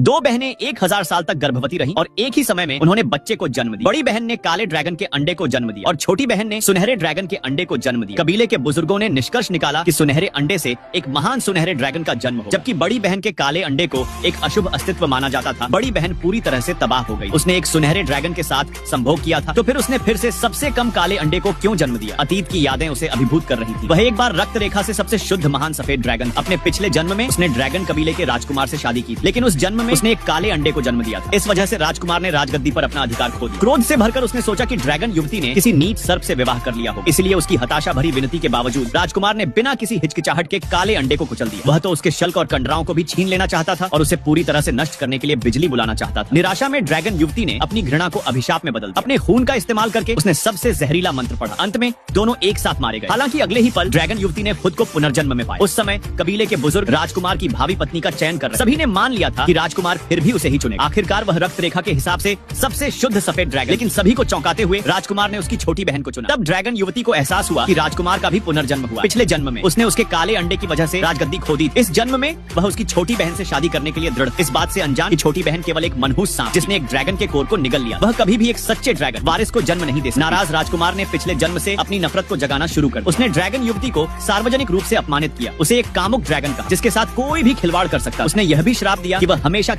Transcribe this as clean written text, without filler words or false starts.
दो बहनें 1000 साल तक गर्भवती रहीं और एक ही समय में उन्होंने बच्चे को जन्म दिया। बड़ी बहन ने काले ड्रैगन के अंडे को जन्म दिया और छोटी बहन ने सुनहरे ड्रैगन के अंडे को जन्म दिया। कबीले के बुजुर्गों ने निष्कर्ष निकाला कि सुनहरे अंडे से एक महान सुनहरे ड्रैगन का जन्म हो, जबकि बड़ी बहन के काले अंडे को एक अशुभ अस्तित्व माना जाता था। बड़ी बहन पूरी तरह से तबाह हो गई। उसने एक सुनहरे ड्रैगन के साथ संभोग किया था, तो फिर उसने फिर से सबसे कम काले अंडे को क्यों जन्म दिया? अतीत की यादें उसे अभिभूत कर रही थी। वह एक बार रक्त रेखा से सबसे शुद्ध महान सफेद ड्रैगन, अपने पिछले जन्म में उसने ड्रैगन कबीले के राजकुमार से शादी की, लेकिन उस जन्म में उसने एक काले अंडे को जन्म दिया था। इस वजह से राजकुमार ने राजगद्दी पर अपना अधिकार खो दिया। क्रोध से भरकर उसने सोचा कि ड्रैगन युवती ने किसी नीच सर्प से विवाह कर लिया हो, इसलिए उसकी हताशा भरी विनती के बावजूद राजकुमार ने बिना किसी हिचकिचाहट के काले अंडे को कुचल दिया। वह तो उसके शल्क और कंडराओं को भी छीन लेना चाहता था और उसे पूरी तरह से नष्ट करने के लिए बिजली बुलाना चाहता था। निराशा में ड्रैगन युवती ने अपनी घृणा को अभिशाप में बदल दिया। अपने खून का इस्तेमाल करके उसने सबसे जहरीला मंत्र पढ़ा। अंत में दोनों एक साथ मारे गए। हालांकि अगले ही पल ड्रैगन युवती ने खुद को पुनर्जन्म में पाया। उस समय कबीले के बुजुर्ग राजकुमार की भावी पत्नी का चयन कर रहे। सभी ने मान लिया था कि राजकुमार फिर भी उसे ही चुनेगा। आखिरकार वह रक्त रेखा के हिसाब से सबसे शुद्ध सफेद ड्रैगन, लेकिन सभी को चौंकाते हुए राजकुमार ने उसकी छोटी बहन को चुना। तब ड्रैगन युवती को एहसास हुआ कि राजकुमार का भी पुनर्जन्म हुआ। पिछले जन्म में उसने उसके काले अंडे की वजह से राजगद्दी खो दी। इस जन्म में वह उसकी छोटी बहन से शादी करने के लिए दृढ़, इस बात से अनजान कि छोटी बहन केवल एक मनहूस सांप जिसने एक ड्रैगन के कोर को निगल लिया। वह कभी भी एक सच्चे ड्रैगन वारिस को जन्म नहीं दे। नाराज राजकुमार ने पिछले जन्म से अपनी नफरत को जगाना शुरू कर। उसने ड्रैगन युवती को सार्वजनिक रूप से अपमानित किया, उसे एक कामुक ड्रैगन कहा जिसके साथ कोई भी खिलवाड़ कर सकता। उसने यह भी श्राप दिया कि वह हमेशा